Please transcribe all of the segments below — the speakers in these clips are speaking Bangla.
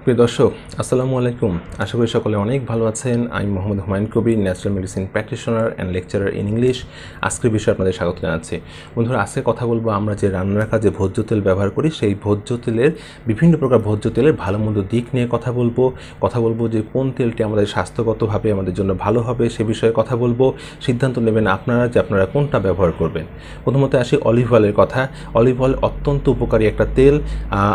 প্রিয় দর্শক আসসালামু আলাইকুম। আশা করি সকলে অনেক ভালো আছেন। আমি Mohammad Humayun Kabir, natural medicine practitioner and lecturer in English. আজকের বিষয়ে আপনাদের স্বাগত জানাচ্ছি। বন্ধুরা, আজকে কথা বলবো আমরা যে রান্নার কাজে ভোজ্য তেল ব্যবহার করি সেই ভোজ্য তেলের বিভিন্ন প্রকার ভোজ্য তেলের ভালো মন্দ দিক নিয়ে কথা বলবো যে কোন তেলটি আমাদের স্বাস্থ্যগতভাবে আমাদের জন্য ভালো হবে সে বিষয়ে কথা বলবো। সিদ্ধান্ত নেবেন আপনারা যে আপনারা কোনটা ব্যবহার করবেন। প্রথমত আসি অলিভ অয়েলের কথা। অলিভ অয়েল অত্যন্ত উপকারী একটা তেল।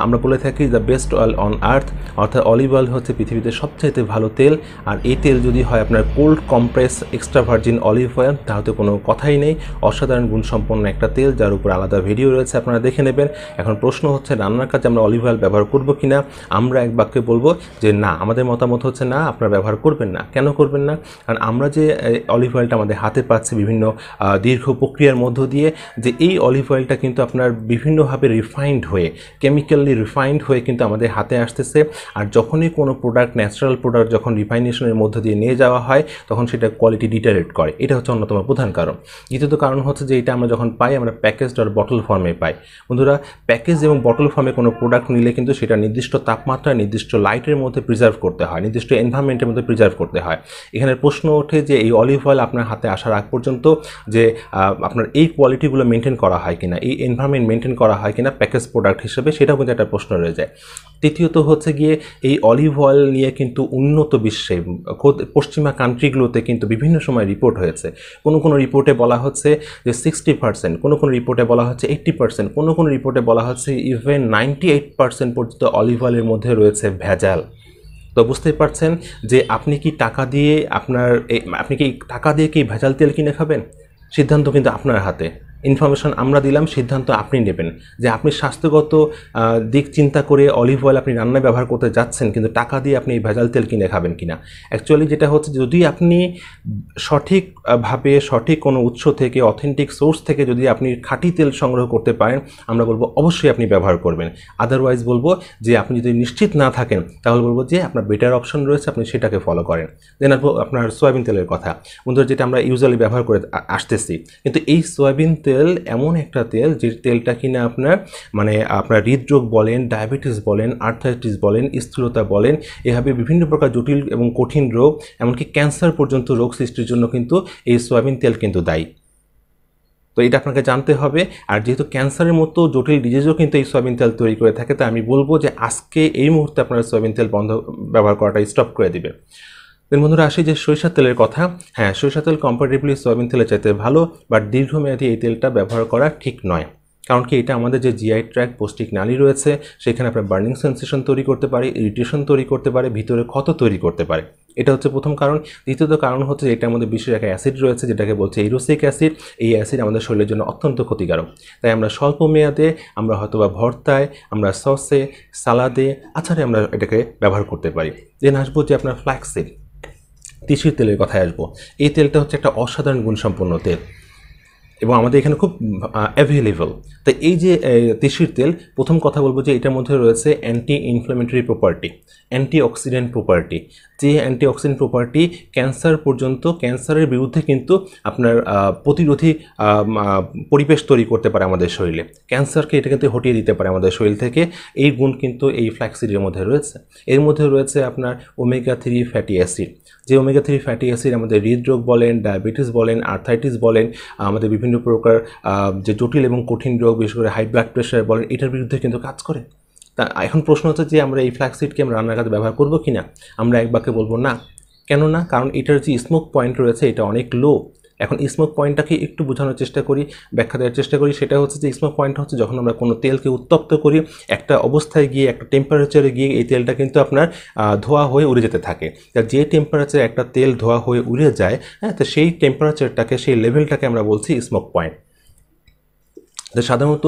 আমরা বলে থাকি the best oil on earth, অর্থাৎ অলিভ অয়েল হচ্ছে পৃথিবীতে সবচাইতে ভালো তেল। আর এই তেল যদি হয় আপনার cold compress extra virgin olive oil, তাহলে কোনো কথাই নেই। অসাধারণ গুণসম্পন্ন একটা তেল, যার উপর আলাদা ভিডিও রয়েছে, আপনারা দেখে নেবেন। এখন প্রশ্ন হচ্ছে রান্নার কাজে আমরা অলিভ অয়েল ব্যবহার করবো কিনা। আমরা এক বাক্যে বলবো যে না, আমাদের মতামত হচ্ছে না, আপনারা ব্যবহার করবেন না। কেন করবেন না? কারণ আমরা যে অলিভ অয়েলটা আমাদের হাতে পাচ্ছি বিভিন্ন দীর্ঘ প্রক্রিয়ার মধ্য দিয়ে, যে এই অলিভ অয়েলটা কিন্তু আপনার বিভিন্নভাবে রিফাইন্ড হয়ে, কেমিক্যালি রিফাইন্ড হয়ে কিন্তু আমাদের হাতে আসতেছে। আর যখনই কোনো প্রোডাক্ট, ন্যাচারাল প্রোডাক্ট যখন রিফাইনেশনের মধ্য দিয়ে নিয়ে যাওয়া হয়, তখন সেটা কোয়ালিটি ডিটারেট করে। এটা হচ্ছে অন্যতম প্রধান কারণ। দ্বিতীয়ত কারণ হচ্ছে যে এটা আমরা যখন পাই, আমরা প্যাকেজড আর বটল ফর্মে পাই। বন্ধুরা, প্যাকেজ এবং বটল ফর্মে কোনো প্রোডাক্ট নিলে কিন্তু সেটা নির্দিষ্ট তাপমাত্রা, নির্দিষ্ট লাইটের মধ্যে প্রিজার্ভ করতে হয়, নির্দিষ্ট এনভায়রনমেন্টের মধ্যে প্রিজার্ভ করতে হয়। এখানে প্রশ্ন ওঠে যে এই অলিভ অয়েল আপনার হাতে আসার আগ পর্যন্ত যে আপনার এই কোয়ালিটিগুলো মেনটেন করা হয় কিনা, এই এনভায়রনমেন্ট মেনটেন করা হয় কিনা প্যাকেজ প্রোডাক্ট হিসেবে, সেটাও কিন্তু একটা প্রশ্ন রয়ে যায়। তৃতীয়ত হচ্ছে গিয়ে এই অলিভ অয়েল নিয়ে কিন্তু উন্নত বিশ্বে, পশ্চিমা কান্ট্রিগুলোতে কিন্তু বিভিন্ন সময় রিপোর্ট হয়েছে। কোনো রিপোর্টে বলা হচ্ছে যে 60%, কোনো রিপোর্টে বলা হচ্ছে 80%, কোনো রিপোর্টে বলা হচ্ছে ইভেন 98% পর্যন্ত অলিভ অয়েলের মধ্যে রয়েছে ভেজাল। তো বুঝতেই পারছেন যে আপনি কি টাকা দিয়ে কি ভেজাল তেল কিনে খাবেন? সিদ্ধান্ত কিন্তু আপনার হাতে। ইনফরমেশন আমরা দিলাম, সিদ্ধান্ত আপনি নেবেন যে আপনি স্বাস্থ্যগত দিক চিন্তা করে অলিভ অয়েল আপনি রান্নায় ব্যবহার করতে যাচ্ছেন, কিন্তু টাকা দিয়ে আপনি এই ভেজাল তেল কিনে খাবেন কিনা। অ্যাকচুয়ালি যেটা হচ্ছে, যদি আপনি সঠিকভাবে সঠিক কোনো উৎস থেকে, অথেন্টিক সোর্স থেকে যদি আপনি খাঁটি তেল সংগ্রহ করতে পারেন, আমরা বলবো অবশ্যই আপনি ব্যবহার করবেন। আদারওয়াইজ বলবো যে আপনি যদি নিশ্চিত না থাকেন, তাহলে বলবো যে আপনার বেটার অপশন রয়েছে, আপনি সেটাকে ফলো করেন। দেন আপনার সয়াবিন তেলের কথা। বন্ধুরা, যেটা আমরা ইউজুয়ালি ব্যবহার করে আসতেছি, কিন্তু এই সয়াবিন তেল এমন একটা তেল যে তেলটা কিনা আপনার হৃদরোগ বলেন, ডায়াবেটিস বলেন, আর্থারাইটিস বলেন, স্থূলতা বলেন, এভাবে বিভিন্ন প্রকার জটিল এবং কঠিন রোগ, এমনকি ক্যান্সার পর্যন্ত রোগ সৃষ্টির জন্য কিন্তু এই সয়াবিন তেল কিন্তু দায়ী। তো এটা আপনাকে জানতে হবে। আর যেহেতু ক্যান্সারের মতো জটিল ডিজিজও কিন্তু এই সয়াবিন তেল তৈরি করে থাকে, তাই আমি বলবো যে আজকে এই মুহূর্তে আপনারা সয়াবিন তেল ব্যবহার করাটা স্টপ করে দিবে। দেন বন্ধুরা, আসি যে সরিষার তেলের কথা। হ্যাঁ, সরিষার তেল কম্পারেটিভলি সয়াবিন তেলের চাইতে ভালো, বাট দীর্ঘমেয়াদী এই তেলটা ব্যবহার করা ঠিক নয়। কারণ কি, এটা আমাদের যে জিআই ট্র্যাক্ট, পৌষ্টিক নালী রয়েছে, সেখানে আপনার বার্নিং সেন্সেশন তৈরি করতে পারে, ইরিটেশন তৈরি করতে পারে, ভিতরে ক্ষত তৈরি করতে পারে। এটা হচ্ছে প্রথম কারণ। দ্বিতীয়ত কারণ হচ্ছে এটা আমাদের বিশেষ একটা অ্যাসিড রয়েছে, যেটাকে বলছে ইরোসিক অ্যাসিড। এই অ্যাসিড আমাদের শরীরের জন্য অত্যন্ত ক্ষতিকারক। তাই আমরা স্বল্প মেয়াদে, আমরা হয়তোবা ভর্তায়, আমরা সসে, সালাদে, আচারে আমরা এটাকে ব্যবহার করতে পারি। দেন আসবো যে আপনার ফ্ল্যাক্সিড, তিসির তেলের কথায় আসবো। এই তেলটা হচ্ছে একটা অসাধারণ গুণসম্পন্ন তেল এবং আমাদের এখানে খুব অ্যাভেলেবল। তাই এই যে তিসির তেল, প্রথম কথা বলবো যে এটার মধ্যে রয়েছে anti inflammatory property, antioxidant property. যে অ্যান্টিঅক্সিডেন্ট প্রপার্টি ক্যান্সারের বিরুদ্ধে কিন্তু আপনার প্রতিরোধী পরিবেশ তৈরি করতে পারে আমাদের শরীরে। ক্যান্সারকে এটা কিন্তু হটিয়ে দিতে পারে আমাদের শরীর থেকে। এই গুণ কিন্তু এই ফ্ল্যাক্সিডের মধ্যে রয়েছে। এর মধ্যে রয়েছে আপনার ওমেগা-3 ফ্যাটি অ্যাসিড। যে ওমেগা-3 ফ্যাটি অ্যাসিড আমাদের হৃদরোগ বলেন, ডায়াবেটিস বলেন, আর্থারাইটিস বলেন, আমাদের বিভিন্ন প্রকার যে জটিল এবং কঠিন রোগ, বিশেষ করে হাই ব্লাড প্রেশার বলেন, এটার বিরুদ্ধে কিন্তু কাজ করে। তা এখন প্রশ্ন হচ্ছে যে আমরা এই ফ্ল্যাক্সিডকে আমরা রান্নার কাজে ব্যবহার করবো কিনা। আমরা এক বাক্যে বলবো না। কেন না? কারণ এটার যে স্মোক পয়েন্ট রয়েছে, এটা অনেক লো। এখন স্মোক পয়েন্টটাকে একটু বোঝানোর চেষ্টা করি, ব্যাখ্যা দেওয়ার চেষ্টা করি। সেটা হচ্ছে যে স্মোক পয়েন্ট হচ্ছে যখন আমরা কোনো তেলকে উত্তপ্ত করি, একটা অবস্থায় গিয়ে, একটা টেম্পারেচারে গিয়ে এই তেলটা কিন্তু আপনার ধোয়া হয়ে উড়ে যেতে থাকে। যে টেম্পারেচারে একটা তেল ধোয়া হয়ে উড়ে যায়, হ্যাঁ, তো সেই টেম্পারেচারটাকে, সেই লেভেলটাকে আমরা বলছি স্মোক পয়েন্ট। তো সাধারণত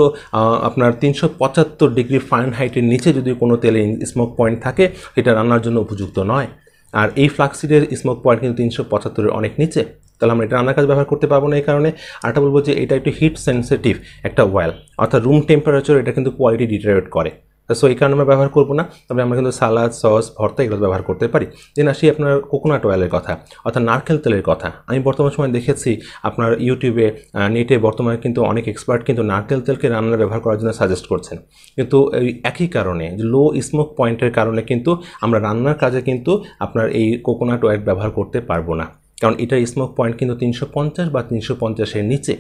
আপনার 375 ডিগ্রি ফারেনহাইটের নিচে যদি কোনো তেলে স্মোক পয়েন্ট থাকে, এটা রান্নার জন্য উপযুক্ত নয়। আর এই ফ্ল্যাক্সিডের স্মোক পয়েন্ট কিন্তু 375-এর অনেক নিচে। তাহলে আমরা এটা রান্নার কাজে ব্যবহার করতে পারবো না। এই কারণে আরেকটা বলবো যে এটা একটু হিট সেন্সিটিভ একটা অয়েল, অর্থাৎ রুম টেম্পারেচার এটা কিন্তু কোয়ালিটি ডিটারেট করে। সো এই কারণে আমরা ব্যবহার করবো না, তবে আমরা কিন্তু সালাদ, সস, ভর্তা এগুলো ব্যবহার করতে পারি। দেন আসি আপনার কোকোনাট অয়েলের কথা, অর্থাৎ নারকেল তেলের কথা। আমি বর্তমান সময় দেখেছি আপনার ইউটিউবে, নেটে বর্তমানে কিন্তু অনেক এক্সপার্ট কিন্তু নারকেল তেলকে রান্নায় ব্যবহার করার জন্য সাজেস্ট করছেন, কিন্তু এই একই কারণে লো স্মোক পয়েন্টের কারণে কিন্তু আমরা রান্নার কাজে কিন্তু আপনার এই কোকোনাট অয়েল ব্যবহার করতে পারবো না, কারণ এটার স্মোক পয়েন্ট কিন্তু 350 বা 350-এর নিচে।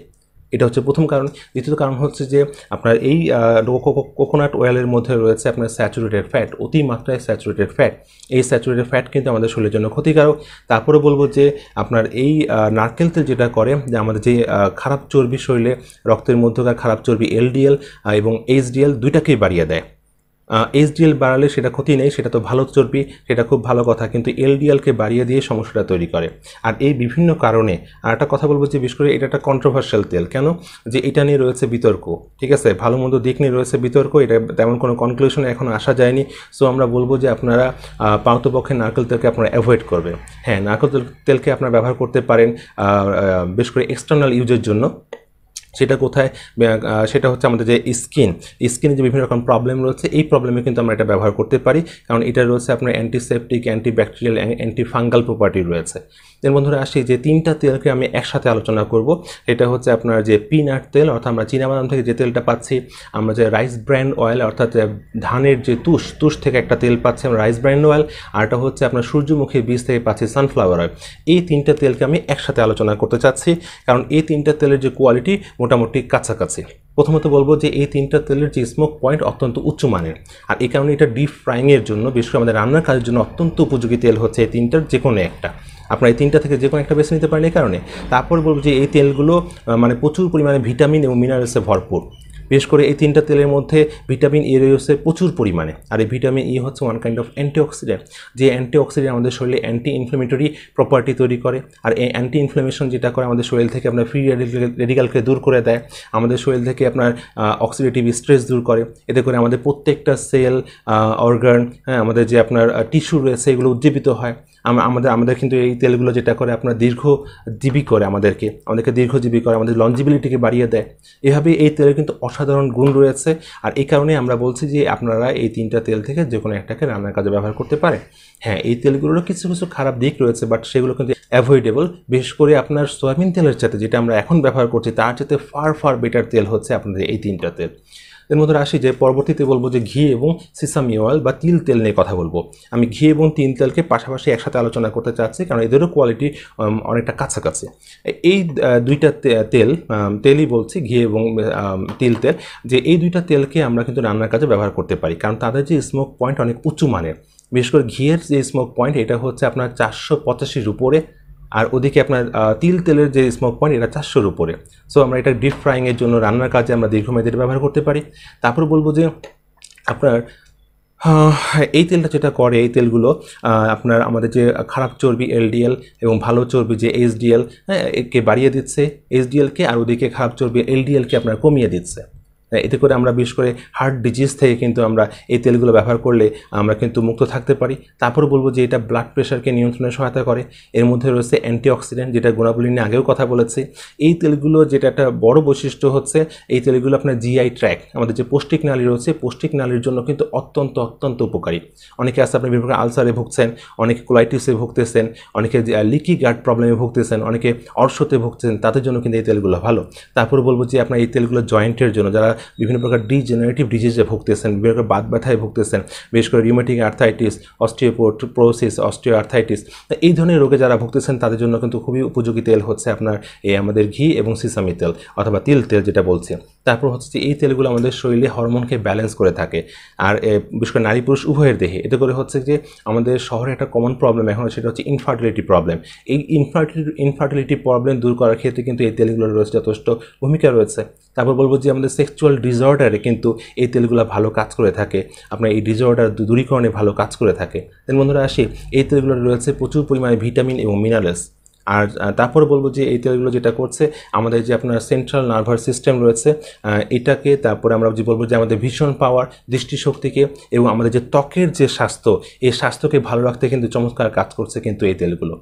এটা হচ্ছে প্রথম কারণ। দ্বিতীয় কারণ হচ্ছে যে আপনার এই কোকোনাট অয়েলের মধ্যে রয়েছে আপনার স্যাচুরেটেড ফ্যাট, অতিমাত্রায় স্যাচুরেটেড ফ্যাট। এই স্যাচুরেটেড ফ্যাট কিন্তু আমাদের শরীরের জন্য ক্ষতিকারক। তারপরে বলবো যে আপনার এই নারকেল তেল যেটা করে যে আমাদের যে খারাপ চর্বি, শরীরে রক্তের মধ্যকার খারাপ চর্বি এলডিএল এবং এইচডিএল দুইটাকেই বাড়িয়ে দেয়। এইচডিএল বাড়ালে সেটা ক্ষতি নেই, সেটা তো ভালো চর্বি, সেটা খুব ভালো কথা, কিন্তু এলডিএলকে বাড়িয়ে দিয়ে সমস্যাটা তৈরি করে। আর এই বিভিন্ন কারণে আর একটা কথা বলবো যে বিশেষ করে এটা একটা কন্ট্রোভার্সিয়াল তেল। কেন? যে এটা নিয়ে রয়েছে বিতর্ক, ঠিক আছে, ভালো মন্দ দিক নিয়ে রয়েছে বিতর্ক, এটা তেমন কোনো কনক্লুশনে এখনও আসা যায়নি। সো আমরা বলবো যে আপনারা পারতপক্ষে নারকেল তেলকে আপনারা অ্যাভয়েড করবেন। হ্যাঁ, নারকেল তেলকে আপনারা ব্যবহার করতে পারেন বিশেষ করে এক্সটার্নাল ইউজের জন্য। সেটা কোথায়? সেটা হচ্ছে আমাদের যে স্কিনে যে বিভিন্ন রকম প্রবলেম রয়েছে, এই প্রবলেমে কিন্তু আমরা এটা ব্যবহার করতে পারি, কারণ এটা রয়েছে আপনার অ্যান্টিসেপটিক, অ্যান্টিব্যাকটেরিয়াল, অ্যান্টিফাঙ্গাল প্রপার্টি রয়েছে। এর বন্ধুরা আসি যে 3টা তেলকে আমি একসাথে আলোচনা করব। এটা হচ্ছে আপনার যে পিনাট তেল, অর্থাৎ আমরা চীনাবাদাম থেকে যে তেলটা পাচ্ছি, আমরা যে রাইস ব্র্যান অয়েল অর্থাৎ ধানের যে তুষ থেকে একটা তেল পাচ্ছি আমরা রাইস ব্র্যান অয়েল, আর এটা হচ্ছে আপনার সূর্যমুখী বীজ থেকে পাচ্ছি সানফ্লাওয়ার অয়েল। এই 3টা তেলকে আমি একসাথে আলোচনা করতে চাচ্ছি, কারণ এই 3টা তেলের যে কোয়ালিটি মোটামুটি কাছাকাছি। প্রথমত বলবো যে এই 3টা তেলের যে স্মোক পয়েন্ট অত্যন্ত উচ্চমানের, আর এই কারণে এটা ডিপ ফ্রাইংয়ের জন্য, বিশেষ করে আমাদের রান্নার কাজের জন্য অত্যন্ত উপযোগী তেল হচ্ছে এই 3টার যে কোনো একটা। আপনারা এই 3টা থেকে যে কোনো একটা বেছে নিতে পারেন এই কারণে। তারপর বলবো যে এই তেলগুলো মানে প্রচুর পরিমাণে ভিটামিন এবং মিনারেলসে ভরপুর। বিশেষ করে এই 3টা তেলের মধ্যে ভিটামিন ই রয়েছে প্রচুর পরিমাণে, আর এই ভিটামিন ই হচ্ছে ওয়ান কাইন্ড অফ অ্যান্টিঅক্সিডেন্ট, যে অ্যান্টিঅক্সিডেন্ট আমাদের শরীরে অ্যান্টি ইনফ্লেমেটরি প্রপার্টি তৈরি করে। আর এই অ্যান্টি ইনফ্লেমেশন যেটা করে আমাদের শরীর থেকে আপনার ফ্রি রেডিক্যালকে দূর করে দেয়, আমাদের শরীর থেকে আপনার অক্সিডেটিভ স্ট্রেস দূর করে। এতে করে আমাদের প্রত্যেকটা সেল, অর্গান, হ্যাঁ, আমাদের যে আপনার টিস্যু রয়েছে এগুলো উজ্জীবিত হয়। আমাদের কিন্তু এই তেলগুলো যেটা করে আপনার দীর্ঘজীবী করে, আমাদেরকে দীর্ঘজীবী করে, আমাদের লঞ্জিবিলিটিকে বাড়িয়ে দেয়। এভাবে এই তেলের কিন্তু অসাধারণ গুণ রয়েছে, আর এই কারণে আমরা বলছি যে আপনারা এই 3টা তেল থেকে যে কোনো একটাকে রান্নার কাজে ব্যবহার করতে পারেন। হ্যাঁ, এই তেলগুলোরও কিছু কিছু খারাপ দিক রয়েছে, বাট সেগুলো কিন্তু অ্যাভয়েডেবল। বিশেষ করে আপনার সয়াবিন তেলের সাথে, যেটা আমরা এখন ব্যবহার করছি, তার সাথে ফার বেটার তেল হচ্ছে আপনাদের এই 3টা তেল। এর মধ্যে আসি যে পরবর্তীতে বলবো যে ঘি এবং সিসামি অয়েল বা তিল তেল নিয়ে কথা বলবো। আমি ঘি এবং তিল তেলকে পাশাপাশি একসাথে আলোচনা করতে চাচ্ছি, কারণ এদেরও কোয়ালিটি অনেকটা কাছাকাছি। এই 2টা তেলই বলছি, ঘি এবং তিল তেল, যে এই 2টা তেলকে আমরা কিন্তু রান্নার কাজে ব্যবহার করতে পারি, কারণ তাদের যে স্মোক পয়েন্ট অনেক উঁচু মানের। বিশেষ করে ঘিয়ের যে স্মোক পয়েন্ট এটা হচ্ছে আপনার 485-র উপরে, আর ওদিকে আপনার তিল তেলের যে স্মোক পয়েন্ট এটা 400-র উপরে। সো আমরা এটা ডিপ ফ্রাইংয়ের জন্য, রান্নার কাজে আমরা দীর্ঘমেয়াদী ব্যবহার করতে পারি। তারপর বলবো যে আপনার এই তেলটা যেটা করে, এই তেলগুলো আপনার আমাদের যে খারাপ চর্বি এলডিএল এবং ভালো চর্বি যে এইচডিএল, কে বাড়িয়ে দিচ্ছে, এইচডিএলকে, আর ওদিকে খারাপ চর্বি এলডিএলকে আপনার কমিয়ে দিচ্ছে। এতে করে আমরা বিশেষ করে হার্ট ডিজিজ থেকে কিন্তু আমরা এই তেলগুলো ব্যবহার করলে আমরা কিন্তু মুক্ত থাকতে পারি। তারপর বলবো যে এটা ব্লাড প্রেশারকে নিয়ন্ত্রণে সহায়তা করে। এর মধ্যে রয়েছে অ্যান্টিঅক্সিডেন্ট, যেটা গুণাবলী নিয়ে আগেও কথা বলেছি। এই তেলগুলো যেটা একটা বড় বৈশিষ্ট্য হচ্ছে, এই তেলগুলো আপনার জিআই ট্র্যাক্ট, আমাদের যে পৌষ্টিক নালী রয়েছে, পৌষ্টিক নালীর জন্য কিন্তু অত্যন্ত উপকারী। অনেকে আছে আপনি বিভিন্ন আলসারে ভুগছেন, অনেকে কোলাইটিসে ভুগতেছেন, অনেকে লিকি গাট প্রবলেমে ভুগতেছেন, অনেকে অর্শতে ভুগছেন, তাদের জন্য কিন্তু এই তেলগুলো ভালো। তারপর বলবো যে আপনার এই তেলগুলো জয়েন্টের জন্য, যারা বিভিন্ন প্রকার ডিজেনারেটিভ ডিজিজে ভুগতেছেন, বিভিন্ন প্রকার বাত ব্যথায় ভুগতেছেন, বিশেষ করে rheumatic arthritis, osteoporosis, osteo arthritis, এই ধরনের রোগে যারা ভুগতেছেন তাদের জন্য কিন্তু খুবই উপযোগী তেল হচ্ছে আপনার এই আমাদের ঘি এবং সিসামি তেল অথবা তিল তেল যেটা বলছি। তারপর হচ্ছে যে এই তেলগুলো আমাদের শরীরে হরমোনকে ব্যালেন্স করে থাকে, আর বিশেষ করে নারী পুরুষ উভয়ের দেহে। এতে করে হচ্ছে যে আমাদের শহরে একটা কমন প্রবলেম এখন, সেটা হচ্ছে ইনফার্টিলিটি প্রবলেম। এই ইনফার্টিলিটি প্রবলেম দূর করার ক্ষেত্রে কিন্তু এই তেলগুলোর রয়েছে যথেষ্ট ভূমিকা রয়েছে। তারপর বলবো যে আমাদের সেক্সুয়াল ডিসঅর্ডারে কিন্তু এই তেলগুলো ভালো কাজ করে থাকে, আপনার এই ডিসঅর্ডার দূরীকরণে ভালো কাজ করে থাকে। দেন বন্ধুরা আসি, এই তেলগুলো রয়েছে প্রচুর পরিমাণে ভিটামিন এবং মিনারেলস। আর তারপরে বলবো যে এই তেলগুলো যেটা করছে, আমাদের যে আপনার সেন্ট্রাল নার্ভাস সিস্টেম রয়েছে এটাকে, তারপরে আমরা যে বলবো যে আমাদের ভীষণ পাওয়ার, দৃষ্টিশক্তিকে, এবং আমাদের যে ত্বকের যে স্বাস্থ্য, এই স্বাস্থ্যকে ভালো রাখতে কিন্তু চমৎকার কাজ করছে কিন্তু এই তেলগুলো।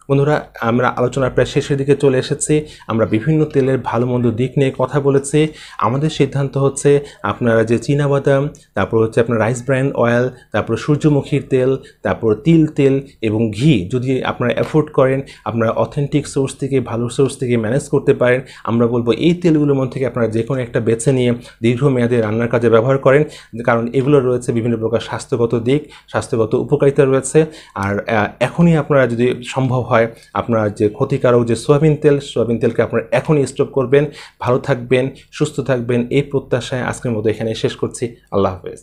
বন্ধুরা, আমরা আলোচনার প্রায় শেষের দিকে চলে এসেছি। আমরা বিভিন্ন তেলের ভালো মন্দ দিক নিয়ে কথা বলেছি। আমাদের সিদ্ধান্ত হচ্ছে আপনারা যে চীনাবাদাম, তারপর হচ্ছে আপনার রাইস ব্র্যান অয়েল, তারপর সূর্যমুখীর তেল, তারপর তিল তেল এবং ঘি যদি আপনারা অ্যাফোর্ড করেন, আপনারা অথেন্টিক সোর্স থেকে, ভালো সোর্স থেকে ম্যানেজ করতে পারেন, আমরা বলবো এই তেলগুলোর মধ্যে থেকে আপনারা যে কোনো একটা বেছে নিয়ে দীর্ঘমেয়াদে রান্নার কাজে ব্যবহার করেন, কারণ এগুলো রয়েছে বিভিন্ন প্রকার স্বাস্থ্যগত দিক, স্বাস্থ্যগত উপকারিতা রয়েছে। আর এখনই আপনারা যদি সম্ভব হয় আপনারা যে ক্ষতিকারক যে সয়াবিন তেলকে আপনারা এখনই স্টপ করবেন। ভালো থাকবেন, সুস্থ থাকবেন, এই প্রত্যাশায় আজকের মতো এখানে শেষ করছি। আল্লাহ হাফেজ।